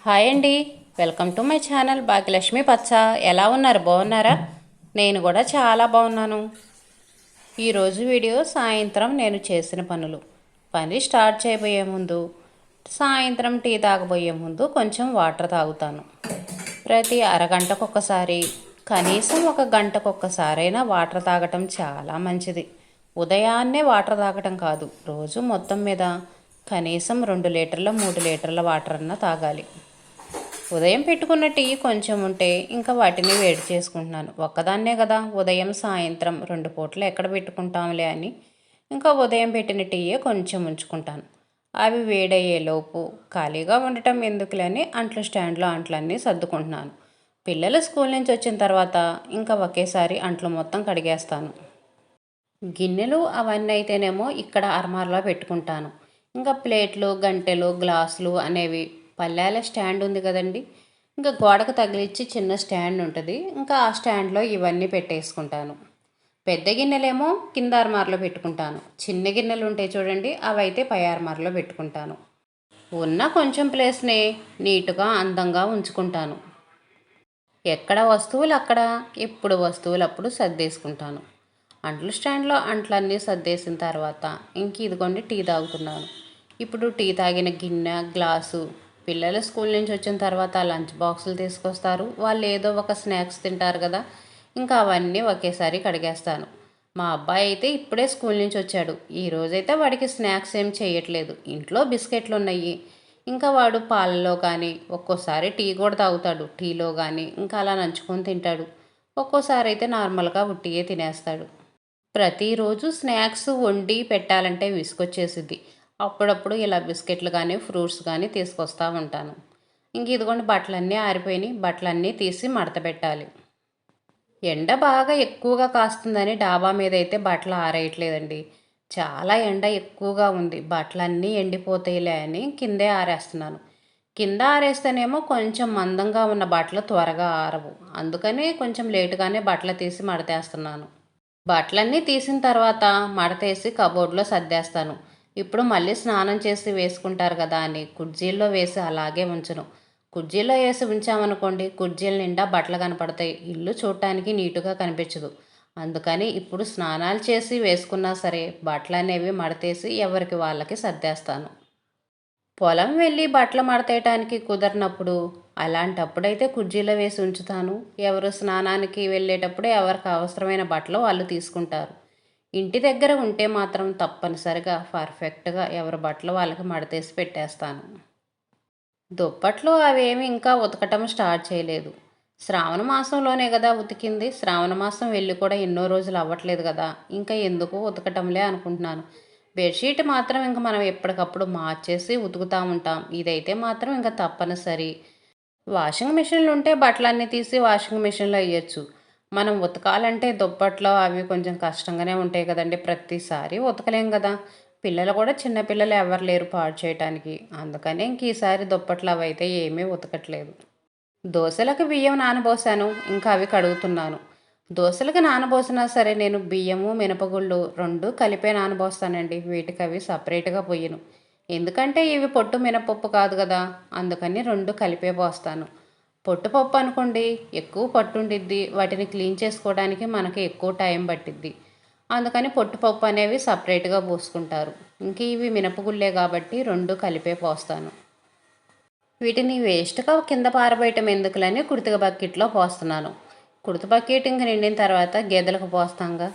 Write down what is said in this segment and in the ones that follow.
Hi అండి. Welcome to my channel Bhagyalakshmi పచ్చ. ఎలా ఉన్నారు? బాగున్నారా? నేను కూడా చాలా బాగున్నాను. ఈరోజు వీడియో సాయంత్రం నేను చేసిన పని స్టార్ట్ చేయబోయే ముందు, సాయంత్రం టీ తాగబోయే ముందు కొంచెం వాటర్ తాగుతాను. ప్రతి అరగంటకొకసారి, కనీసం ఒక గంటకొకసారైనా వాటర్ తాగటం చాలా మంచిది. ఉదయాన్నే వాటర్ తాగటం కాదు, రోజు మొత్తం మీద కనీసం 2 లీటర్ల 3 లీటర్ల వాటర్ అన్నా తాగాలి. ఉదయం పెట్టుకున్న టీ కొంచెం ఉంటే ఇంకా వాటిని వేడి చేసుకుంటున్నాను. ఒక్కదాన్నే కదా, ఉదయం సాయంత్రం 2 పూటలు ఎక్కడ పెట్టుకుంటాంలే అని ఇంకా ఉదయం పెట్టిన టీయే కొంచెం ఉంచుకుంటాను. అవి వేడయ్యేలోపు ఖాళీగా ఉండటం ఎందుకులే అని అంట్ల స్టాండ్లో అంట్లన్నీ సర్దుకుంటున్నాను. పిల్లలు స్కూల్ నుంచి వచ్చిన తర్వాత ఇంకా ఒకేసారి అంట్లు మొత్తం కడిగేస్తాను. గిన్నెలు అవన్నీ అయితేనేమో ఇక్కడ అర్మార్లో పెట్టుకుంటాను. ఇంకా ప్లేట్లు, గంటెలు, గ్లాసులు అనేవి పళ్ళాల స్టాండ్ ఉంది కదండి, ఇంకా గోడకు తగిలిచ్చి చిన్న స్టాండ్ ఉంటుంది. ఇంకా ఆ స్టాండ్లో ఇవన్నీ పెట్టేసుకుంటాను. పెద్ద గిన్నెలేమో కింద అర్మార్లో పెట్టుకుంటాను. చిన్న గిన్నెలు ఉంటాయి చూడండి, అవి అయితే పై అర్మార్లో పెట్టుకుంటాను. ఉన్న కొంచెం ప్లేస్ని నీట్గా అందంగా ఉంచుకుంటాను. ఎక్కడ వస్తువులు అక్కడ, ఎప్పుడు వస్తువులు అప్పుడు సర్దేసుకుంటాను. అంట్ల స్టాండ్లో అంట్లన్నీ సర్దేసిన తర్వాత ఇంక ఇదిగోండి టీ తాగుతున్నాను. ఇప్పుడు టీ తాగిన గిన్నె, గ్లాసు, పిల్లలు స్కూల్ నుంచి వచ్చిన తర్వాత లంచ్ బాక్సులు తీసుకొస్తారు. వాళ్ళు ఏదో ఒక స్నాక్స్ తింటారు కదా, ఇంకా అవన్నీ ఒకేసారి కడిగేస్తాను. మా అబ్బాయి అయితే ఇప్పుడే స్కూల్ నుంచి వచ్చాడు. ఈరోజైతే వాడికి స్నాక్స్ ఏం చేయట్లేదు, ఇంట్లో బిస్కెట్లు ఉన్నాయి. ఇంకా వాడు పాలలో కానీ, ఒక్కోసారి టీ కూడా తాగుతాడు, టీలో కానీ ఇంకా అలా నంచుకొని తింటాడు. ఒక్కోసారి అయితే నార్మల్గా ఉట్టియే తినేస్తాడు. ప్రతిరోజు స్నాక్స్ వండి పెట్టాలంటే విసుకొచ్చేసిద్ది. అప్పుడప్పుడు ఇలా బిస్కెట్లు కానీ ఫ్రూట్స్ కానీ తీసుకొస్తూ ఉంటాను. ఇంక ఇదిగోండి బట్టలన్నీ ఆరిపోయినాయి, బట్టలన్నీ తీసి మడత పెట్టాలి. ఎండ బాగా ఎక్కువగా కాస్తుందని డాబా మీద అయితే బట్టలు ఆరేయట్లేదండి. చాలా ఎండ ఎక్కువగా ఉంది, బట్టలన్నీ ఎండిపోతాయిలే అని కిందే ఆరేస్తున్నాను. కింద ఆరేస్తేనేమో కొంచెం మందంగా ఉన్న బట్టలు త్వరగా ఆరవు, అందుకని కొంచెం లేటుగానే బట్టలు తీసి మడతేస్తున్నాను. బట్టలన్నీ తీసిన తర్వాత మడతేసి కబోర్డ్లో సర్దేస్తాను. ఇప్పుడు మళ్ళీ స్నానం చేసి వేసుకుంటారు కదా అని కుర్జీల్లో వేసి అలాగే ఉంచను. కుర్జీలో వేసి ఉంచామనుకోండి, కుర్జీల నిండా బట్టలు కనపడతాయి, ఇల్లు చూడటానికి నీటుగా కనిపించదు. అందుకని ఇప్పుడు స్నానాలు చేసి వేసుకున్నా సరే బట్టలు అనేవి మడతేసి ఎవరికి వాళ్ళకి సర్దేస్తాను. పొలం వెళ్ళి బట్టలు మడతేయటానికి కుదరినప్పుడు అలాంటప్పుడైతే కుర్చీలో వేసి ఉంచుతాను. ఎవరు స్నానానికి వెళ్ళేటప్పుడు ఎవరికి అవసరమైన బట్టలు వాళ్ళు తీసుకుంటారు. ఇంటి దగ్గర ఉంటే మాత్రం తప్పనిసరిగా పర్ఫెక్ట్గా ఎవరి బట్టలు వాళ్ళకి మడతేసి పెట్టేస్తాను. దుప్పట్లు అవేమి ఇంకా ఉతకటం స్టార్ట్ చేయలేదు. శ్రావణ మాసంలోనే కదా ఉతికింది, శ్రావణ మాసం వెళ్ళి కూడా ఎన్నో రోజులు అవ్వట్లేదు కదా, ఇంకా ఎందుకు ఉతకటంలే అనుకుంటున్నాను. బెడ్షీట్ మాత్రం ఇంక మనం ఎప్పటికప్పుడు మార్చేసి ఉతుకుతూ ఉంటాం, ఇదైతే మాత్రం ఇంకా తప్పనిసరి. వాషింగ్ మిషన్లు ఉంటే బట్టలన్నీ తీసి వాషింగ్ మిషన్లో వేయచ్చు. మనం ఉతకాలంటే దుప్పట్లో అవి కొంచెం కష్టంగానే ఉంటాయి కదండి, ప్రతిసారి ఉతకలేం కదా. పిల్లలు కూడా చిన్నపిల్లలు ఎవరు లేరు పాడు చేయటానికి, అందుకనే ఇంక ఈసారి దుప్పట్లు అవి అయితే ఏమీ ఉతకట్లేదు. దోశలకు బియ్యం నానబోసాను, ఇంకా అవి కడుగుతున్నాను. దోశలకు నానబోసినా సరే నేను బియ్యము మినపగుళ్ళు రెండు కలిపే నానబోస్తానండి, వీటికి అవి సపరేట్గా పొయ్యను. ఎందుకంటే ఇవి పొట్టు మినపప్పు కాదు కదా, అందుకని రెండు కలిపే పోస్తాను. పొట్టుపప్పు అనుకోండి ఎక్కువ పట్టు ఉండిద్ది, వాటిని క్లీన్ చేసుకోవడానికి మనకి ఎక్కువ టైం పట్టిద్ది. అందుకని పొట్టుపప్పు అనేవి సపరేట్గా పోసుకుంటారు. ఇంక ఇవి మినపగుళ్ళే కాబట్టి రెండు కలిపే పోస్తాను. వీటిని వేస్ట్గా కింద పారబోయటం ఎందుకులని కుర్తిక బకెట్లో పోస్తున్నాను. కుర్తి బకెట్ ఇంక నిండిన తర్వాత గేదెలకు పోస్తాంగా.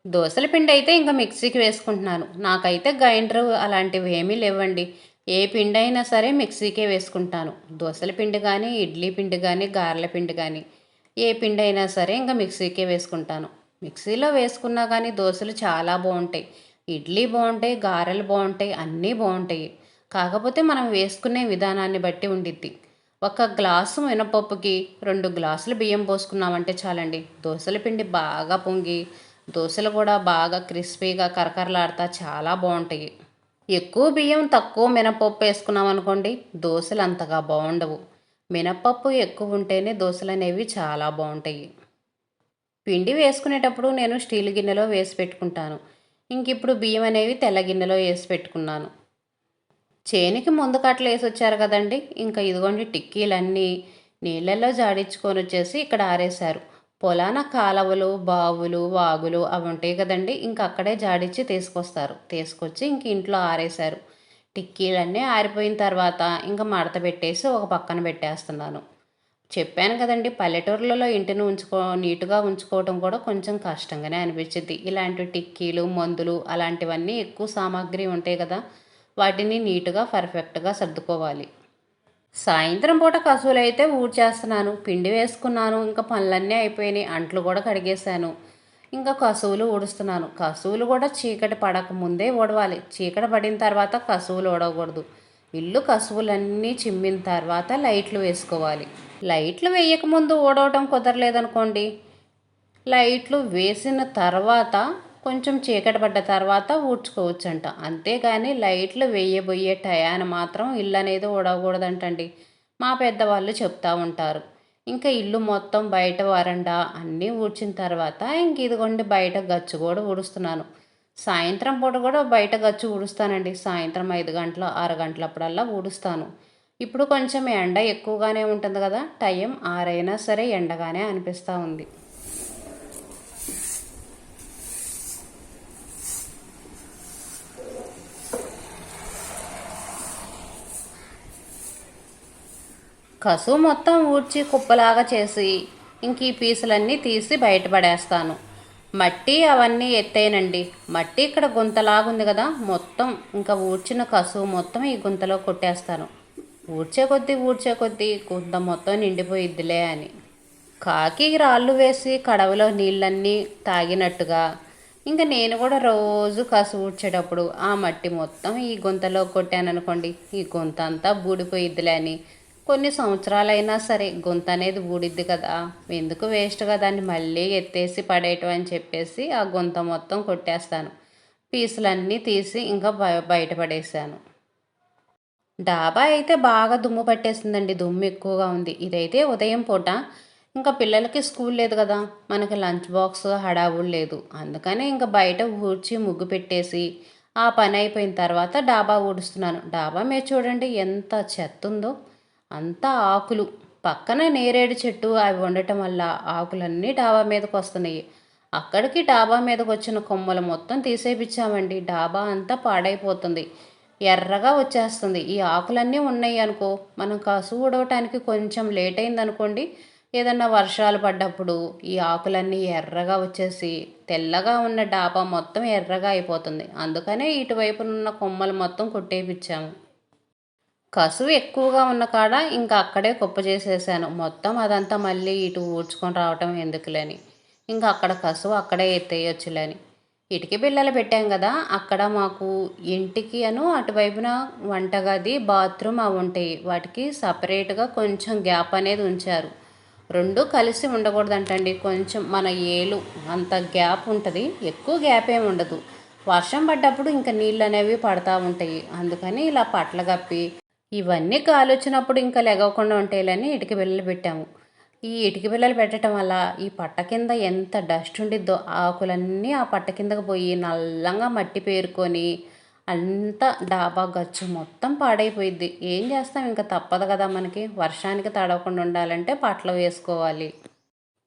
దోశల పిండి అయితే ఇంకా మిక్సీకి వేసుకుంటున్నాను. నాకైతే గ్రైండర్ అలాంటివి ఏమీ లేవండి. ఏ పిండి అయినా సరే మిక్సీకే వేసుకుంటాను. దోశల పిండి కానీ, ఇడ్లీ పిండి కానీ, గారెల పిండి కానీ, ఏ పిండి అయినా సరే ఇంకా మిక్సీకే వేసుకుంటాను. మిక్సీలో వేసుకున్నా కానీ దోశలు చాలా బాగుంటాయి, ఇడ్లీ బాగుంటాయి, గారెలు బాగుంటాయి, అన్నీ బాగుంటాయి. కాకపోతే మనం వేసుకునే విధానాన్ని బట్టి ఉండిద్ది. ఒక గ్లాసు మినపప్పుకి 2 గ్లాసులు బియ్యం పోసుకున్నామంటే చాలండి, దోశల పిండి బాగా పొంగి దోశలు కూడా బాగా క్రిస్పీగా కరకరలాడుతా చాలా బాగుంటాయి. ఎక్కువ బియ్యం తక్కువ మినపప్పు వేసుకున్నాం అనుకోండి, దోశలు అంతగా బాగుండవు. మినపప్పు ఎక్కువ ఉంటేనే దోశలు అనేవి చాలా బాగుంటాయి. పిండి వేసుకునేటప్పుడు నేను స్టీల్ గిన్నెలో వేసి పెట్టుకుంటాను. ఇంక ఇప్పుడు బియ్యం అనేవి తెల్ల గిన్నెలో వేసి పెట్టుకున్నాను. చేనికి ముందు కట్టలు వేసొచ్చారు కదండి, ఇంకా ఇదిగోండి టిక్కీలన్నీ నీళ్ళల్లో జాడించుకొని వచ్చేసి ఇక్కడ ఆరేశారు. పొలాన కాలవలు, బావులు, వాగులు అవి ఉంటాయి కదండి, ఇంక అక్కడే జాడించి తీసుకొస్తారు. తీసుకొచ్చి ఇంక ఇంట్లో ఆరేశారు. టిక్కీలన్నీ ఆరిపోయిన తర్వాత ఇంకా మడత పెట్టేసి ఒక పక్కన పెట్టేస్తున్నాను. చెప్పాను కదండి, పల్లెటూర్లలో ఇంటిని నీట్గా ఉంచుకోవటం కూడా కొంచెం కష్టంగానే అనిపించింది. ఇలాంటి టిక్కీలు, మందులు అలాంటివన్నీ ఎక్కువ సామాగ్రి ఉంటాయి కదా, వాటిని నీట్గా పర్ఫెక్ట్గా సర్దుకోవాలి. సాయంత్రం పూట కసువులు అయితే ఊడ్చేస్తున్నాను, పిండి వేసుకున్నాను, ఇంకా పనులన్నీ అయిపోయినాయి, అంట్లు కూడా కడిగేశాను. ఇంకా కసువులు ఊడుస్తున్నాను. కసువులు కూడా చీకటి పడక ముందే ఊడవాలి. చీకటి పడిన తర్వాత కసువులు ఊడకూడదు. ఇల్లు కసువులన్నీ చిమ్మిన తర్వాత లైట్లు వేసుకోవాలి. లైట్లు వేయకముందు ఊడవటం కుదరలేదనుకోండి, లైట్లు వేసిన తర్వాత కొంచెం చీకటి పడ్డ తర్వాత ఊడ్చుకోవచ్చంట. అంతేగాని లైట్లు వేయబోయే టయాన మాత్రం ఇల్లు అనేది ఊడకూడదంటండి. మా పెద్దవాళ్ళు చెప్తూ ఉంటారు. ఇంకా ఇల్లు మొత్తం బయట వరండా అన్నీ ఊడ్చిన తర్వాత ఇంక ఇదిగోండి బయట గచ్చు కూడా ఊడుస్తున్నాను. సాయంత్రం పూట కూడా బయట గచ్చు ఊడుస్తానండి. సాయంత్రం 5 గంటల 6 గంటలప్పుడల్లా ఊడుస్తాను. ఇప్పుడు కొంచెం ఎండ ఎక్కువగానే ఉంటుంది కదా, టైం 6 అయినా సరే ఎండగానే అనిపిస్తూ ఉంది. కసువు మొత్తం ఊడ్చి కుప్పలాగా చేసి ఇంక ఈ పీసులన్నీ తీసి బయటపడేస్తాను. మట్టి అవన్నీ ఎత్తేనండి. మట్టి ఇక్కడ గుంతలాగుంది కదా, మొత్తం ఇంకా ఊడ్చిన కసువు మొత్తం ఈ గుంతలో కొట్టేస్తాను. ఊడ్చే కొద్దీ గుంత మొత్తం నిండిపోయిద్దిలే అని. కాకి రాళ్ళు వేసి కడవలో నీళ్ళన్నీ తాగినట్టుగా ఇంకా నేను కూడా రోజు కసువు ఊడ్చేటప్పుడు ఆ మట్టి మొత్తం ఈ గుంతలో కొట్టాననుకోండి, ఈ గుంత అంతా బూడిపోయిద్దిలే అని కొన్ని సంవత్సరాలైనా సరే గుంత అనేది ఊడిద్ది కదా, ఎందుకు వేస్ట్గా దాన్ని మళ్ళీ ఎత్తేసి పడేయటం అని చెప్పేసి ఆ గుంత మొత్తం కొట్టేస్తాను. పీసులన్నీ తీసి ఇంకా బయటపడేసాను. డాబా అయితే బాగా దుమ్ము పట్టేసిందండి, దుమ్ము ఎక్కువగా ఉంది. ఇదైతే ఉదయం పూట, ఇంకా పిల్లలకి స్కూల్ లేదు కదా, మనకి లంచ్ బాక్స్ హడావుడు లేదు. అందుకని ఇంకా బయట ఊడ్చి ముగ్గు పెట్టేసి ఆ పని అయిపోయిన తర్వాత డాబా ఊడుస్తున్నాను. డాబా మీద చూడండి ఎంత చెత్త ఉందో, అంతా ఆకులు. పక్కన నేరేడు చెట్టు అవి ఉండటం వల్ల ఆకులన్నీ డాబా మీదకి వస్తున్నాయి. అక్కడికి డాబా మీదకి వచ్చిన కొమ్మలు మొత్తం తీసేపిచ్చామండి. డాబా అంతా పాడైపోతుంది, ఎర్రగా వచ్చేస్తుంది. ఈ ఆకులన్నీ ఉన్నాయి అనుకో, మనం కసువు ఊడవటానికి కొంచెం లేట్ అయిందనుకోండి, ఏదన్నా వర్షాలు పడ్డప్పుడు ఈ ఆకులన్నీ ఎర్రగా వచ్చేసి తెల్లగా ఉన్న డాబా మొత్తం ఎర్రగా అయిపోతుంది. అందుకనే ఇటువైపునున్న కొమ్మలు మొత్తం కొట్టేపిచ్చాము. కసువు ఎక్కువగా ఉన్న కాడ ఇంకా అక్కడే కుప్ప చేసేసాను. మొత్తం అదంతా మళ్ళీ ఇటు ఊడ్చుకొని రావటం ఎందుకులేని ఇంకా అక్కడ కసువు అక్కడే ఎత్తేయొచ్చులేని ఇటుక బిళ్ళలు పెట్టాం కదా, అక్కడ మాకు ఇంటికి అటువైపున వంటగది, బాత్రూమ్ అవి ఉంటాయి. వాటికి సపరేట్గా కొంచెం గ్యాప్ అనేది ఉంచారు. రెండు కలిసి ఉండకూడదంటండి. కొంచెం మన ఏలు అంత గ్యాప్ ఉంటుంది, ఎక్కువ గ్యాప్ ఏమి ఉండదు. వర్షం పడ్డప్పుడు ఇంకా నీళ్ళు అనేవి పడతా ఉంటాయి. అందుకని ఇలా పట్ల కప్పి ఇవన్నీ గాలి వచ్చినప్పుడు ఇంకా లెగవకుండా ఉంటాయిలని ఇటుక బిళ్ళలు పెట్టాము. ఈ ఇటుక బిళ్ళలు పెట్టడం వల్ల ఈ పట్ట కింద ఎంత డస్ట్ ఉండిద్దో, ఆకులన్నీ ఆ పట్ట కిందకు పోయి నల్లంగా మట్టి పేరుకొని అంతా డాబా గచ్చు మొత్తం పాడైపోయిద్ది. ఏం చేస్తాం, ఇంకా తప్పదు కదా, మనకి వర్షానికి తడవకుండా ఉండాలంటే పట్టలు వేసుకోవాలి.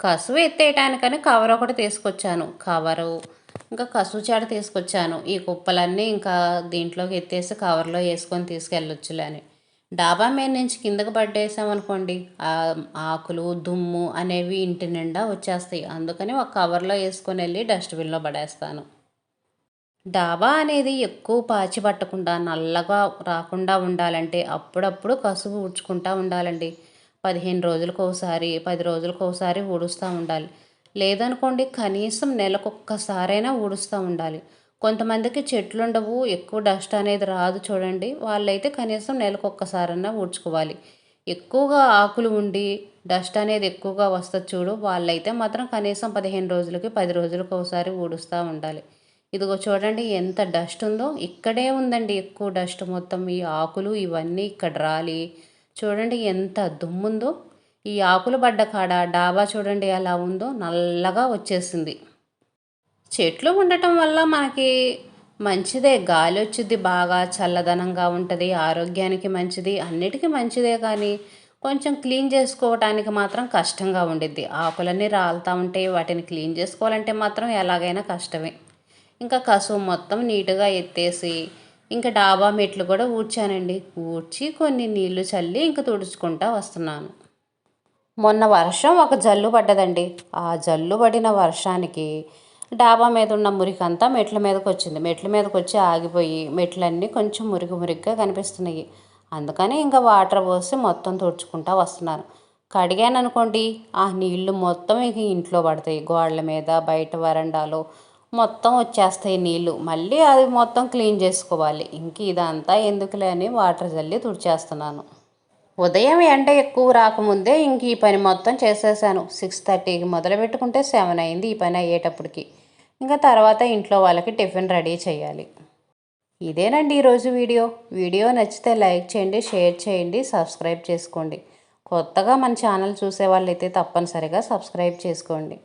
కసువు ఎత్తేయటానికని కవర్ ఒకటి తీసుకొచ్చాను. కవరు ఇంకా కసువు చాట తీసుకొచ్చాను. ఈ కుప్పలన్నీ ఇంకా దీంట్లోకి ఎత్తేసి కవర్లో వేసుకొని తీసుకెళ్ళొచ్చులే అని. డాబా మీద నుంచి కిందకు పట్టేసామనుకోండి, ఆకులు దుమ్ము అనేవి ఇంటి నిండా వచ్చేస్తాయి. అందుకని ఒక కవర్లో వేసుకొని వెళ్ళి డస్ట్బిన్లో పడేస్తాను. డాబా అనేది ఎక్కువ పాచి పట్టకుండా నల్లగా రాకుండా ఉండాలంటే అప్పుడప్పుడు కసువు ఊడ్చుకుంటూ ఉండాలండి. 15 రోజులకు ఒకసారి 10 రోజులకు ఒకసారి ఊడుస్తూ ఉండాలి. లేదనుకోండి కనీసం నెలకొక్కసారైనా ఊడుస్తూ ఉండాలి. కొంతమందికి చెట్లు ఉండవు, ఎక్కువ డస్ట్ అనేది రాదు చూడండి, వాళ్ళైతే కనీసం నెలకొక్కసారన్నా ఊడ్చుకోవాలి. ఎక్కువగా ఆకులు ఉండి డస్ట్ అనేది ఎక్కువగా వస్తుంది చూడు, వాళ్ళైతే మాత్రం కనీసం 15 రోజులకి 10 రోజులకు ఒకసారి ఊడుస్తూ ఉండాలి. ఇదిగో చూడండి ఎంత డస్ట్ ఉందో, ఇక్కడే ఉందండి ఎక్కువ డస్ట్. మొత్తం ఈ ఆకులు ఇవన్నీ ఇక్కడ రాలి చూడండి ఎంత దుమ్ముందో. ఈ ఆకులు పడ్డ కాడ డాబా చూడండి ఎలా ఉందో, నల్లగా వచ్చేసింది. చెట్లు ఉండటం వల్ల మనకి మంచిదే, గాలి వచ్చింది, బాగా చల్లదనంగా ఉంటుంది, ఆరోగ్యానికి మంచిది, అన్నిటికీ మంచిదే. కానీ కొంచెం క్లీన్ చేసుకోవటానికి మాత్రం కష్టంగా ఉండిద్ది. ఆకులన్నీ రాలుతూ ఉంటే వాటిని క్లీన్ చేసుకోవాలంటే మాత్రం ఎలాగైనా కష్టమే. ఇంకా కసువు మొత్తం నీట్గా ఎత్తేసి ఇంకా డాబా మెట్లు కూడా ఊడ్చానండి. ఊడ్చి కొన్ని నీళ్లు చల్లి ఇంకా తుడుచుకుంటా వస్తున్నాను. మొన్న వర్షం ఒక జల్లు పడ్డదండి. ఆ జల్లు పడిన వర్షానికి డాబా మీద ఉన్న మురికంతా మెట్ల మీదకి వచ్చింది. మెట్ల మీదకి వచ్చి ఆగిపోయి మెట్లన్నీ కొంచెం మురికిగా కనిపిస్తున్నాయి. అందుకని ఇంకా వాటర్ పోసి మొత్తం తుడుచుకుంటా వస్తున్నాను. కడిగాను అనుకోండి, ఆ నీళ్లు మొత్తం ఇక ఇంట్లో పడతాయి. గోడల మీద, బయట వరండాలో మొత్తం వచ్చేస్తాయి నీళ్లు. మళ్ళీ అది మొత్తం క్లీన్ చేసుకోవాలి. ఇంక ఇదంతా ఎందుకులే అని వాటర్ జల్లి తుడిచేస్తున్నాను. ఉదయం ఎండ ఎక్కువ రాకముందే ఇంక ఈ పని మొత్తం చేసేసాను. 6:30కి మొదలు పెట్టుకుంటే 7 అయింది ఈ పని అయ్యేటప్పటికి. ఇంకా తర్వాత ఇంట్లో వాళ్ళకి టిఫిన్ రెడీ చేయాలి. ఇదేనండి ఈరోజు వీడియో నచ్చితే లైక్ చేయండి, షేర్ చేయండి, సబ్స్క్రైబ్ చేసుకోండి. కొత్తగా మన ఛానల్ చూసే వాళ్ళైతే తప్పనిసరిగా సబ్స్క్రైబ్ చేసుకోండి.